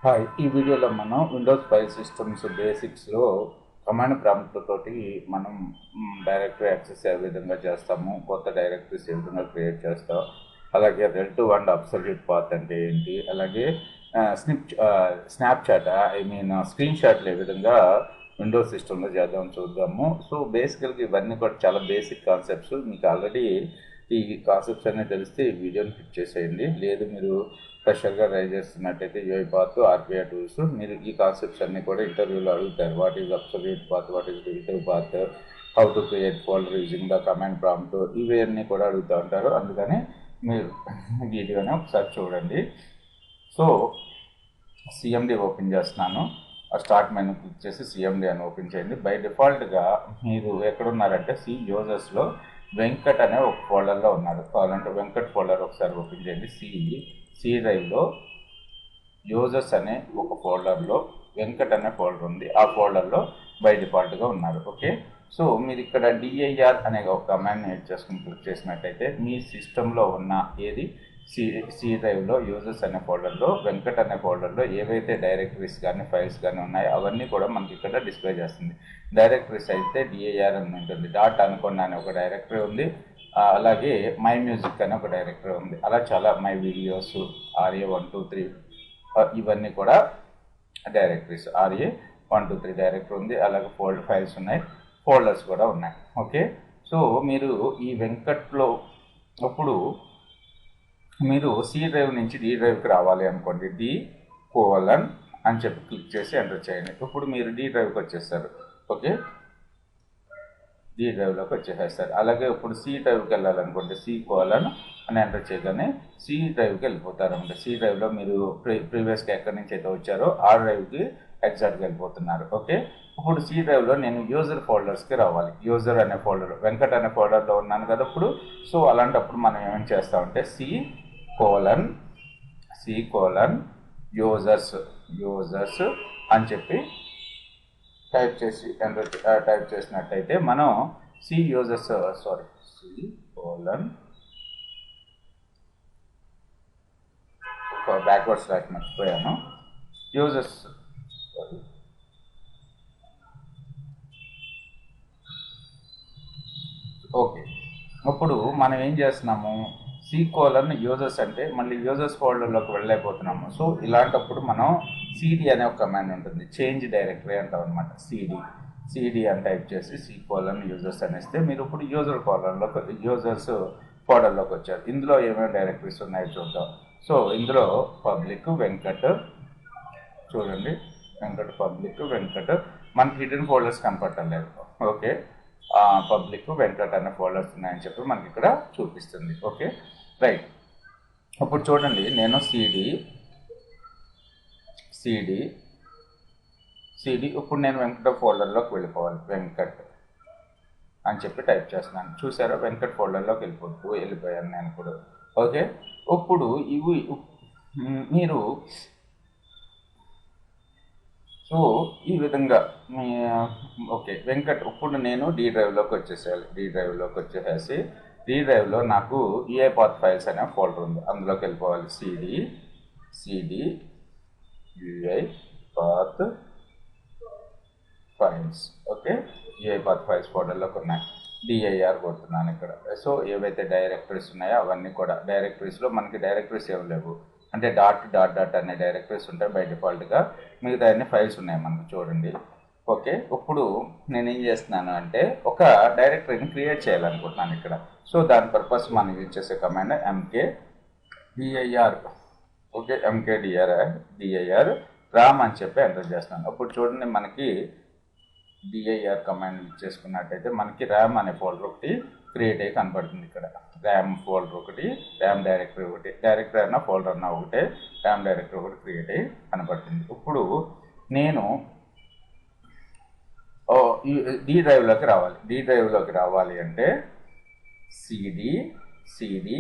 Hi, ఈ వీడియోలో మనం విండోస్ ఫైల్ సిస్టమ్స్ బేసిక్స్లో కమాండ్ ప్రాంప్ట్ తోటి మనం డైరెక్టరీ యాక్సెస్ ఏ విధంగా చేస్తాము, కొత్త డైరెక్టరీస్ ఏ విధంగా క్రియేట్ చేస్తాం, అలాగే రిలేటివ్ అండ్ అబ్సల్యూట్ పాత్ అంటే ఏంటి, అలాగే స్నాప్చాట్ స్క్రీన్ షాట్లు ఏ విధంగా విండోస్ సిస్టంలో చేద్దాం చూద్దాము. సో బేసికల్గా ఇవన్నీ కూడా చాలా బేసిక్ కాన్సెప్ట్స్. మీకు ఆల్రెడీ ఈ కాన్సెప్ట్స్ అన్నీ తెలిస్తే ఈ వీడియోని క్లిక్ చేసేయండి. లేదు మీరు ఫ్రెషర్గా ట్రై చేస్తున్నట్టయితే యూఐపాత్, ఆర్పిఐ టూల్స్, మీరు ఈ కాన్సెప్ట్స్ అన్నీ కూడా ఇంటర్వ్యూలో అడుగుతారు. What is absolute path, what is relative path, how to create folder using the command prompt, ఇవన్నీ కూడా అడుగుతూ ఉంటారు. అందుకని మీరు వీడియోని ఒకసారి చూడండి. సో సిఎండి ఓపెన్ చేస్తున్నాను. స్టార్ట్ మెనూ క్లిక్ చేసి సిఎండి అని ఓపెన్ చేయండి. బై డిఫాల్ట్గా మీరు ఎక్కడున్నారంటే సి యూజర్స్లో వెంకట్ అనే ఒక ఫోల్డర్లో ఉన్నారు. కావాలంటే వెంకట్ ఫోల్డర్ ఒకసారి ఓపెన్ చేయండి. సి డ్రైవ్లో యూజర్స్ అనే ఒక ఫోల్డర్లో వెంకట్ అనే ఫోల్డర్ ఉంది. ఆ ఫోల్డర్లో బై డిఫాల్ట్గా ఉన్నారు. ఓకే, సో మీరు ఇక్కడ డిఐఆర్ అనే ఒక కమాండ్ని యాడ్ చేసుకుని క్లిక్ చేసినట్టయితే మీ సిస్టంలో ఉన్న ఏది సి డ్రైవ్లో యూజర్స్ అనే ఫోల్డర్లో వెంకట్ అనే ఫోల్డర్లో ఏవైతే డైరెక్టరీస్ కానీ ఫైల్స్ కానీ ఉన్నాయో అవన్నీ కూడా మనకి ఇక్కడ డిస్ప్లే చేస్తుంది. డైరెక్టరీస్ అయితే డిఐఆర్ అని ఉంటుంది. డాట్ అనుకోండి అనే ఒక డైరెక్టరీ ఉంది. అలాగే మై మ్యూజిక్ అనే ఒక డైరెక్టరీ ఉంది. అలా చాలా మై వీడియోస్, ఆర్ఏ 1 2 3 ఇవన్నీ కూడా డైరెక్టరీస్. ఆర్ఏ 1 2 3 డైరెక్టరీ ఉంది. అలాగే ఫైల్స్ ఉన్నాయి, ఫోల్డర్స్ కూడా ఉన్నాయి. ఓకే, సో మీరు ఈ వెంకట్లో అప్పుడు మీరు సి డ్రైవ్ నుంచి డి డ్రైవ్కి రావాలి అనుకోండి. డి కోలన్ అని చెప్పి క్లిక్ చేసి ఎంటర్ చేయండి. ఇప్పుడు మీరు డి డ్రైవ్కి వచ్చేస్తారు. ఓకే, డి డ్రైవ్లోకి వచ్చేసేస్తారు. అలాగే ఇప్పుడు సి డ్రైవ్కి వెళ్ళాలనుకోండి. సి కోలన్ అని ఎంటర్ చేయగానే సి డ్రైవ్కి వెళ్ళిపోతారు. అంటే సి డ్రైవ్లో మీరు ప్రీవియస్గా ఎక్కడి నుంచి అయితే వచ్చారో ఆ డ్రైవ్కి ఎగ్జాక్ట్గా వెళ్ళిపోతున్నారు. ఓకే, ఇప్పుడు సి డ్రైవ్లో నేను యూజర్ ఫోల్డర్స్కి రావాలి. యూజర్ అనే ఫోల్డర్, వెంకట్ అనే ఫోల్డర్లో ఉన్నాను కదా ఇప్పుడు. సో అలాంటప్పుడు మనం ఏమేమి చేస్తామంటే సి కోలన్ యూజర్స్ అని చెప్పి టైప్ చేసి టైప్ చేసినట్టయితే మనం సి కోలన్ బ్యాక్వర్డ్స్ రాసి మర్చిపోయాను. యూజర్స్ ఓకే, ఇప్పుడు మనం ఏం చేస్తున్నాము, సి కోలన్ యూజర్స్ అంటే మళ్ళీ యూజర్స్ ఫోల్డర్లోకి వెళ్ళలేకపోతున్నాము. సో ఇలాంటప్పుడు మనం సిడి అనే ఒక కమాండ్ ఉంటుంది. చేంజ్ డైరెక్టరీ అంటాం అనమాట. సిడి అని టైప్ చేసి సి కోలన్ యూజర్స్ అనేస్తే మీరు ఇప్పుడు యూజర్స్ ఫోల్డర్లోకి వచ్చారు. ఇందులో ఏమేమి డైరెక్టరీస్ ఉన్నాయో చూద్దాం. సో ఇందులో పబ్లిక్ వెంకట్, చూడండి వెంకట్ పబ్లిక్ వెంకట్, మనకి హిడెన్ ఫోల్డర్స్ కనపడలేదు. ఓకే, పబ్లిక్ వెంకట్ అనే ఫోల్డర్స్ ఉన్నాయని చెప్పి మనకి ఇక్కడ చూపిస్తుంది. ఓకే రైట్, ఇప్పుడు చూడండి నేను సిడి ఇప్పుడు నేను వెంకట ఫోల్డర్లోకి వెళ్ళిపోవాలి. వెంకట్ అని చెప్పి టైప్ చేస్తున్నాను. చూసారా, వెంకట్ ఫోల్డర్లోకి వెళ్ళిపోయాను నేను ఇప్పుడు. ఓకే, ఇప్పుడు ఇవి మీరు సో ఈ విధంగా ఓకే వెంకట్ ఇప్పుడు నేను డి డ్రైవ్లోకి వచ్చేసేయాలి. డి డ్రైవ్లో నాకు ఈఐ పాత్ ఫైల్స్ అనే ఫోల్డర్ ఉంది, అందులోకి వెళ్ళిపోవాలి. CD UI path files. Okay, UI path files ఫోల్డర్లోకి ఉన్నాయి. డిఐఆర్ కొడుతున్నాను ఇక్కడ. సో ఏవైతే డైరెక్టరీస్ ఉన్నాయో అవన్నీ కూడా డైరెక్టరీస్లో మనకి డైరెక్టరీస్ ఏమి లేవు, అంటే డాట్ అనే డైరెక్టరీస్ ఉంటాయి బై డిఫాల్ట్గా. మిగతా అన్ని ఫైల్స్ ఉన్నాయి మనకు, చూడండి. ఓకే, ఇప్పుడు నేను ఏం చేస్తున్నాను అంటే ఒక డైరెక్టరీని క్రియేట్ చేయాలనుకుంటున్నాను ఇక్కడ. సో దాని పర్పస్ మనం యూజ్ చేసే కమాండ్ ఎంకేడిఆర్. ఓకే, ఎంకేడిఆర్ రామ్ అని చెప్పి ఎంటర్ చేస్తున్నాను. అప్పుడు చూడండి మనకి డిఐఆర్ కమాండ్ యూజ్ చేసుకున్నట్టయితే మనకి ర్యామ్ అనే ఫోల్డర్ ఒకటి క్రియేట్ అయ్యి కనపడుతుంది ఇక్కడ. ర్యామ్ ఫోల్డర్ ఒకటి, ర్యామ్ డైరెక్టరీ ఒకటి, డైరెక్టరీ అన్న ఫోల్డర్ అన్న ఒకటే, ర్యామ్ డైరెక్టరీ ఒకటి క్రియేట్ అయ్యి కనపడుతుంది. ఇప్పుడు నేను డి డ్రైవ్లోకి రావాలి అంటే సిడి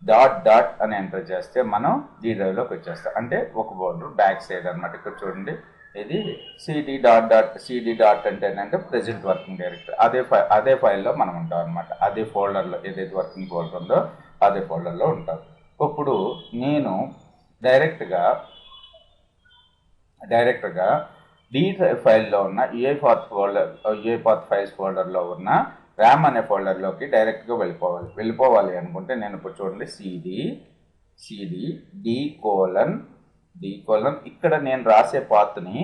డాట్ అని ఎంటర్ చేస్తే మనం డి డ్రైవ్లోకి వచ్చేస్తాం. అంటే ఒక ఫోల్డర్ బ్యాక్ సైడ్ అనమాట. ఇక్కడ చూడండి, ఇది సిడి డాట్ అంటే ఏంటంటే ప్రెజెంట్ వర్కింగ్ డైరెక్టరీ. అదే ఫైల్లో మనం ఉంటాం అనమాట. అదే ఫోల్డర్లో ఏదైతే వర్కింగ్ ఫోల్డర్ ఉందో అదే ఫోల్డర్లో ఉంటాం. ఇప్పుడు నేను డైరెక్ట్గా డైరెక్ట్గా డి డ్రైవ్ ఫైల్లో ఉన్న యూఐపాత్ ఫైల్స్ ఫోల్డర్లో ఉన్న ర్యామ్ అనే ఫోల్డర్లోకి డైరెక్ట్గా వెళ్ళిపోవాలి అనుకుంటే నేను ఇప్పుడు చూడండి సిడి డి కోలన్ ఇక్కడ నేను రాసే పాత్ని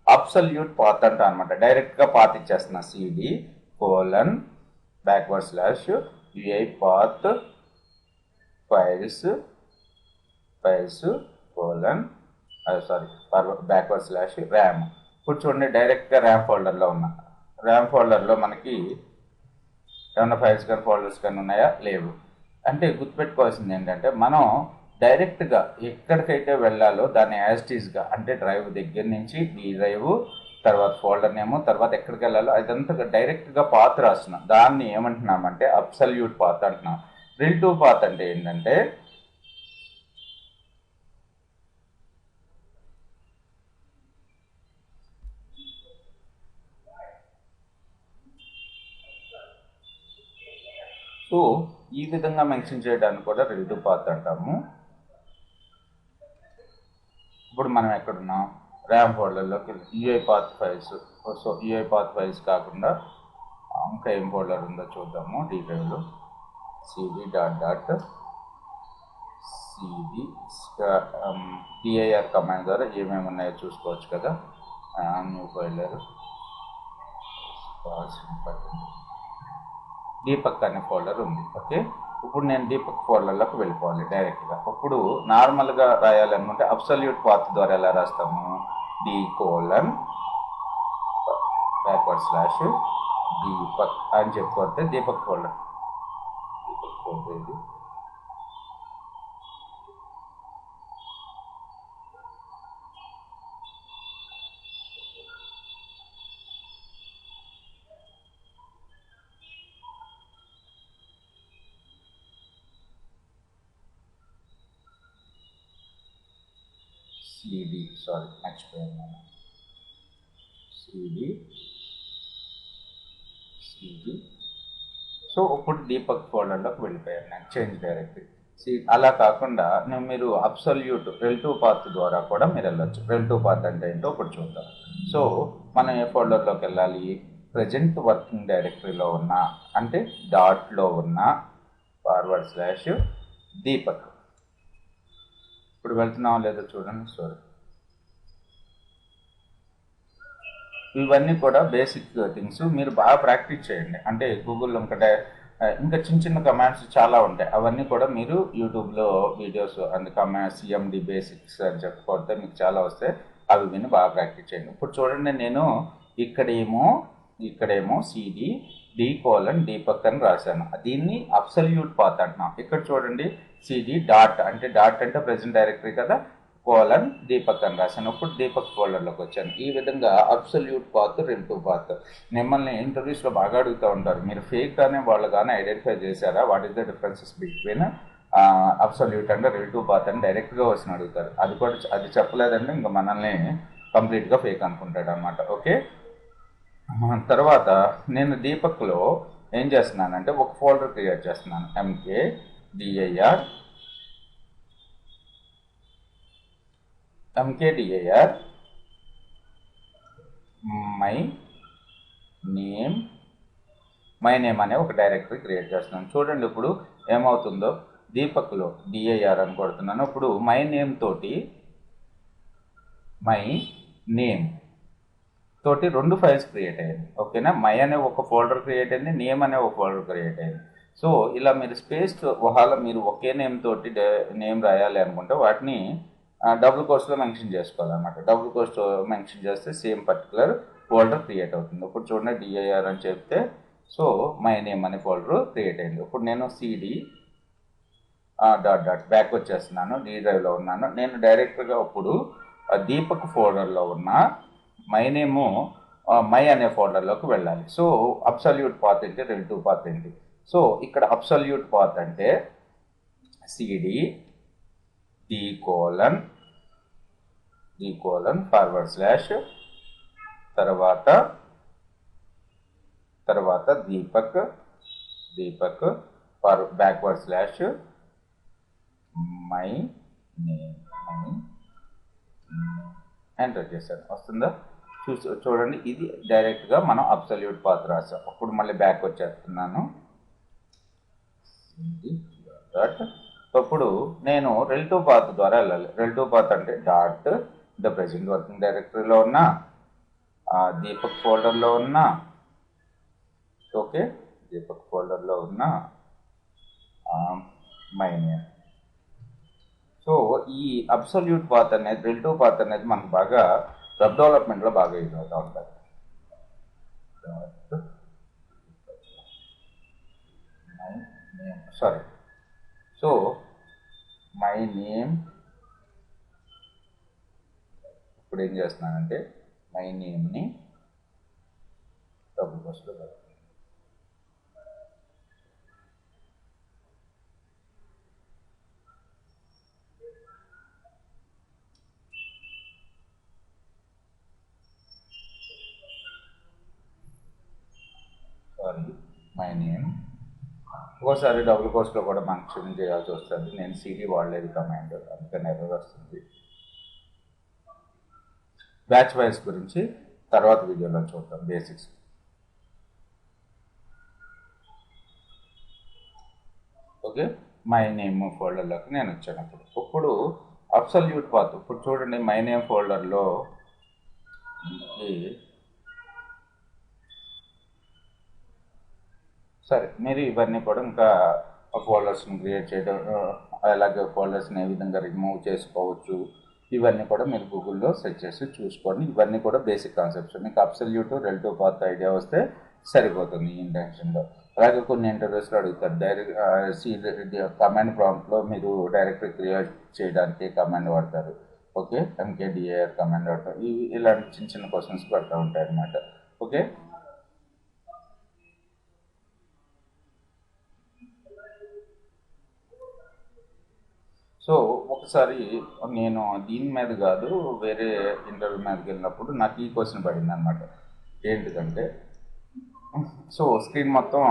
అబ్సల్యూట్ పాత్ అంట అనమాట. డైరెక్ట్గా పాత్ ఇచ్చేస్తున్నా CD colon // UiPath files colon // RAM. ఇప్పుడు చూడండి డైరెక్ట్గా ర్యామ్ ఫోల్డర్లో మనకి ఏమైనా ఫైల్స్ కానీ ఫోల్డర్స్ కానీ ఉన్నాయా? లేవు. అంటే గుర్తుపెట్టుకోవాల్సింది ఏంటంటే మనం డైరెక్ట్గా ఎక్కడికైతే వెళ్ళాలో దాన్ని యాజిటీస్గా అంటే డ్రైవ్ దగ్గర నుంచి డి డ్రైవ్ తర్వాత ఫోల్డర్ నేమ్ తర్వాత ఎక్కడికి వెళ్ళాలో అదంతా డైరెక్ట్గా పాత్ రాస్తున్నాం. దాన్ని ఏమంటున్నామంటే అబ్సల్యూట్ పాత్ అంటున్నాం. రిలేటివ్ పాత్ అంటే ఏంటంటే సో ఈ విధంగా మెన్షన్ చేయడానికి కూడా రిలేటివ్ పాత్ అంటాము. ఇప్పుడు మనం ఎక్కడున్నాం? ర్యామ్ ఫోల్డర్లోకి UiPath files. So UiPath files కాకుండా ఇంకా ఏం ఫోల్డర్ ఉందో చూద్దాము. డి డ్రైవ్లో cd dir కమాండ్ ద్వారా ఏమేమి ఉన్నాయో చూసుకోవచ్చు కదా. న్యూ ఫోల్డర్ దీపక్ అనే ఫోల్డర్ ఉంది. ఓకే, ఇప్పుడు నేను దీపక్ ఫోల్డర్లోకి వెళ్ళిపోవాలి డైరెక్ట్గా. ఇప్పుడు నార్మల్గా రాయాలనుకుంటే అబ్సల్యూట్ పాత్ ద్వారా ఎలా రాస్తాము? డి కోలన్ // దీపక్ అని చెప్పుకుంటే దీపక్ ఫోల్డర్ ఇది. మర్చిపోయాను. సిడి. సో ఇప్పుడు దీపక్ ఫోల్డర్లోకి వెళ్ళిపోయాను నేను చేంజ్ డైరెక్టరీ. అలా కాకుండా మీరు అబ్సల్యూట్ రిలేటివ్ పాత్ ద్వారా కూడా మీరు వెళ్ళొచ్చు. రిలేటివ్ పాత్ అంటే ఏంటో ఇప్పుడు చూద్దాం. సో మనం ఏ ఫోల్డర్లోకి వెళ్ళాలి? ప్రజెంట్ వర్కింగ్ డైరెక్టరీలో ఉన్న అంటే డాట్లో ఉన్న // దీపక్. ఇప్పుడు వెళ్తున్నాం లేదో చూడండి. సారీ, ఇవన్నీ కూడా బేసిక్ థింగ్స్. మీరు బాగా ప్రాక్టీస్ చేయండి. అంటే గూగుల్లో ఇంకా చిన్న కమాండ్స్ చాలా ఉంటాయి. అవన్నీ కూడా మీరు యూట్యూబ్లో videos and commands CMD basics అని చెప్పుకుంటే మీకు చాలా వస్తాయి. అవి విని బాగా ప్రాక్టీస్ చేయండి. ఇప్పుడు చూడండి నేను ఇక్కడేమో సిడి డి కోలన్ దీపక్ అని రాశాను. దీన్ని అబ్సల్యూట్ పాత్ అంటున్నాం. ఇక్కడ చూడండి సిడి డాట్ అంటే ప్రెజెంట్ డైరెక్టరీ కదా, కోలన్ దీపక్ అని రాశాను. ఇప్పుడు దీపక్ ఫోల్డర్లోకి వచ్చాను. ఈ విధంగా అబ్సల్యూట్ పాత్ రిలేటివ్ పాత్. మిమ్మల్ని ఇంటర్వ్యూస్లో బాగా అడుగుతూ ఉంటారు, మీరు ఫేక్ కానీ వాళ్ళు కానీ ఐడెంటిఫై చేశారా? What is the differences between absolute and relative path అని డైరెక్ట్గా వచ్చి అడుగుతారు. అది చెప్పలేదంటే ఇంకా మనల్ని కంప్లీట్గా ఫేక్ అనుకుంటాడు అనమాట. ఓకే, తర్వాత నేను దీపక్లో ఏం చేస్తున్నానంటే ఒక ఫోల్డర్ క్రియేట్ చేస్తున్నాను. mkdir మై నేమ్ అనే ఒక డైరెక్టరీ క్రియేట్ చేస్తున్నాను. చూడండి ఇప్పుడు ఏమవుతుందో. దీపక్లో dir అని కొడుతున్నాను. ఇప్పుడు మై నేమ్ తోటి రెండు ఫైల్స్ క్రియేట్ అయ్యాయి. ఓకేనా, మై అనే ఒక ఫోల్డర్ క్రియేట్ అయింది, నేమ్ అనే ఒక ఫోల్డర్ క్రియేట్ అయింది. సో ఇలా మీరు స్పేస్ ఒకవేళ మీరు ఒకే నేమ్ తోటి నేమ్ రాయాలి అనుకుంటే వాటిని డబుల్ కోట్స్లో మెన్షన్ చేసుకోవాలన్నమాట. డబుల్ కోట్స్ మెన్షన్ చేస్తే సేమ్ పర్టికులర్ ఫోల్డర్ క్రియేట్ అవుతుంది. ఇప్పుడు చూడండి dir అని చెప్తే సో మై నేమ్ అనే ఫోల్డర్ క్రియేట్ అయింది. ఇప్పుడు నేను cd బ్యాక్ వచ్చేస్తున్నాను. డి డ్రైవ్లో ఉన్నాను. నేను డైరెక్ట్గా ఇప్పుడు దీపక్ ఫోల్డర్లో ఉన్న మై అనే ఫోల్డర్లోకి వెళ్ళాలి. సో అబ్సల్యూట్ పాత్ ఏంటి, రిలేటివ్ పాత్ ఏంటి? సో ఇక్కడ అబ్సల్యూట్ పాత్ అంటే cd డి కోలన్ // తర్వాత దీపక్ // మై నేమ్ ఎంటర్ చేశాను. వస్తుందా? చూడండి, ఇది డైరెక్ట్గా మనం అబ్సల్యూట్ పాత్ రాసాం. అప్పుడు మళ్ళీ బ్యాక్ వచ్చేస్తున్నాను. ఇప్పుడు నేను రిలేటివ్ పాత్ ద్వారా వెళ్ళాలి. రిలేటివ్ పాత్ అంటే డాట్ ద ప్రెజెంట్ వర్కింగ్ డైరెక్టరీలో ఉన్న దీపక్ ఫోల్డర్లో ఉన్న, ఓకే, దీపక్ ఫోల్డర్లో ఉన్న మై నేమ్. సో ఈ అబ్సల్యూట్ పాత్ అనేది, రిలేటివ్ పాత్ అనేది మనకు బాగా వెబ్ డెవలప్మెంట్లో బాగా యూజ్ అవుతూ ఉంటుంది. సారీ, సో మై నేమ్, ఇప్పుడు ఏం చేస్తున్నానంటే మై నేమ్ని డబుల్ కోట్స్లో పెడతాను. Sorry, my name. ఒక్కోసారి డబుల్ కోట్స్లో కూడా మనకు చేంజ్ చేయాల్సి వస్తుంది. నేను సిడి వాడలేదు కమాండ్, అందుకని ఎర్రర్ వస్తుంది. బ్యాచ్ వైజ్ గురించి తర్వాత వీడియోలో చూద్దాం, బేసిక్స్. ఓకే, మై నేమ్ ఫోల్డర్లోకి నేను వచ్చాను. ఇప్పుడు అబ్సల్యూట్ పాత్, ఇప్పుడు చూడండి మై నేమ్ ఫోల్డర్లో సరే, మీరు ఇవన్నీ కూడా ఇంకా ఫోల్డర్స్ని క్రియేట్ చేయడం, అలాగే ఫోల్డర్స్ని ఏ విధంగా రిమూవ్ చేసుకోవచ్చు, ఇవన్నీ కూడా మీరు గూగుల్లో సెర్చ్ చేసి చూసుకోండి. ఇవన్నీ కూడా బేసిక్ కాన్సెప్ట్స్. మీకు అబ్సల్యూట్ రిలేటివ్ పాత్ ఐడియా వస్తే సరిపోతుంది ఈ ఇంటెన్షన్లో. అలాగే కొన్ని ఇంటర్వ్యూస్లో అడుగుతారు, డైరెక్ట్ కమాండ్ ప్రాంప్ట్లో మీరు డైరెక్టరీ క్రియేట్ చేయడానికి కమాండ్ వాడతారు. ఓకే, MKDIR కమాండ్ వాడతారు. ఇలాంటి చిన్న చిన్న క్వశ్చన్స్ పడుతూ ఉంటాయి అన్నమాట. ఓకే, సో ఒకసారి నేను దీని మీద కాదు, వేరే ఇంటర్వ్యూ మీదకి వెళ్ళినప్పుడు నాకు ఈ క్వశ్చన్ పడింది అనమాట. ఏంటిదంటే, సో స్క్రీన్ మొత్తం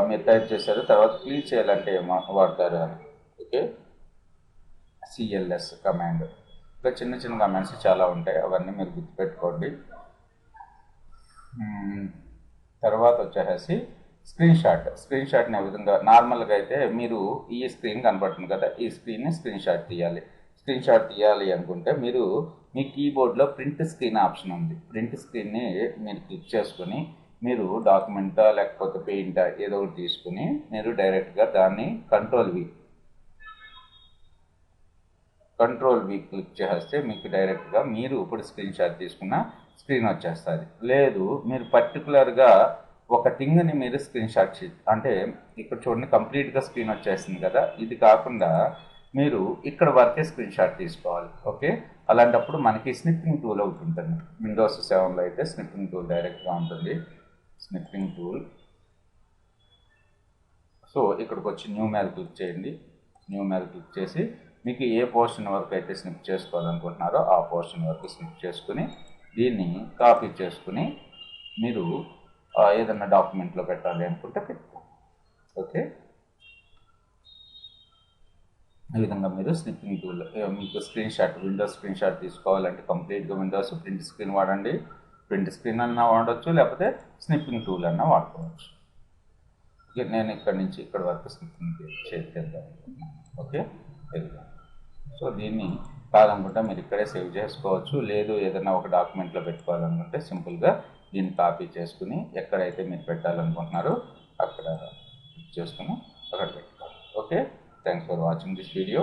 మీరు టైప్ చేశారు, తర్వాత క్లీన్ చేయాలంటే వాడతారు అని. Okay, CLS command. ఇంకా చిన్న చిన్న కమాండ్స్ చాలా ఉంటాయి, అవన్నీ మీరు గుర్తుపెట్టుకోండి. తర్వాత వచ్చేసి స్క్రీన్ షాట్ని ఏ విధంగా, నార్మల్గా అయితే మీరు ఈ స్క్రీన్ కనబడుతుంది కదా, ఈ స్క్రీన్ని స్క్రీన్ షాట్ తీయాలి అనుకుంటే మీరు మీ కీబోర్డ్లో ప్రింట్ స్క్రీన్ ఆప్షన్ ఉంది. ప్రింట్ స్క్రీన్ని మీరు క్లిక్ చేసుకుని మీరు డాక్యుమెంటా లేకపోతే పెయింటా ఏదో ఒకటి తీసుకుని మీరు డైరెక్ట్గా దాన్ని కంట్రోల్ వి క్లిక్ చేస్తే మీకు డైరెక్ట్గా మీరు ఇప్పుడు స్క్రీన్ షాట్ తీసుకున్న స్క్రీన్ వచ్చేస్తుంది. లేదు, మీరు పర్టికులర్గా ఒక థింగ్ని మీరు స్క్రీన్ షాట్ అంటే ఇక్కడ చూడండి కంప్లీట్గా స్క్రీన్ వచ్చేస్తుంది కదా, ఇది కాకుండా మీరు ఇక్కడ వరకే స్క్రీన్ షాట్ తీసుకోవాలి. ఓకే, అలాంటప్పుడు మనకి స్నిప్పింగ్ టూల్ ఒకటి ఉంటుంది. విండోస్ 7లో అయితే స్నిప్పింగ్ టూల్ డైరెక్ట్గా ఉంటుంది. Snipping tool. సో ఇక్కడికి వచ్చి న్యూ మీద క్లిక్ చేయండి. న్యూ మీద క్లిక్ చేసి మీకు ఏ పోర్షన్ వరకు అయితే స్నిప్ చేసుకోవాలనుకుంటున్నారో ఆ పోర్షన్ వరకు స్నిప్ చేసుకుని దీన్ని కాపీ చేసుకుని మీరు ఏదన్నా డాక్యుమెంట్లో పెట్టాలి అనుకుంటే పెట్టుకోండి. ఓకే, ఈ విధంగా మీరు స్నిప్పింగ్ టూల్, మీకు screen shot, Windows screen shot తీసుకోవాలంటే కంప్లీట్గా విండోస్ ప్రింట్ స్క్రీన్ వాడండి. ప్రింట్ స్క్రీన్ అన్నా వాడవచ్చు, లేకపోతే స్నిప్పింగ్ టూల్ అన్నా వాడుకోవచ్చు. ఓకే, నేను ఇక్కడ నుంచి ఇక్కడ వరకు స్నిప్పింగ్ చేద్దాం. ఓకే, సో దీన్ని కాదనుకుంటే మీరు ఇక్కడే సేవ్ చేసుకోవచ్చు. లేదు ఏదైనా ఒక డాక్యుమెంట్లో పెట్టుకోవాలనుకుంటే సింపుల్గా దీన్ని కాపీ చేసుకుని ఎక్కడైతే మీరు పెట్టాలనుకుంటున్నారో అక్కడ చేసుకుని అక్కడ పెట్టుకోవాలి. Okay, thanks for watching this video.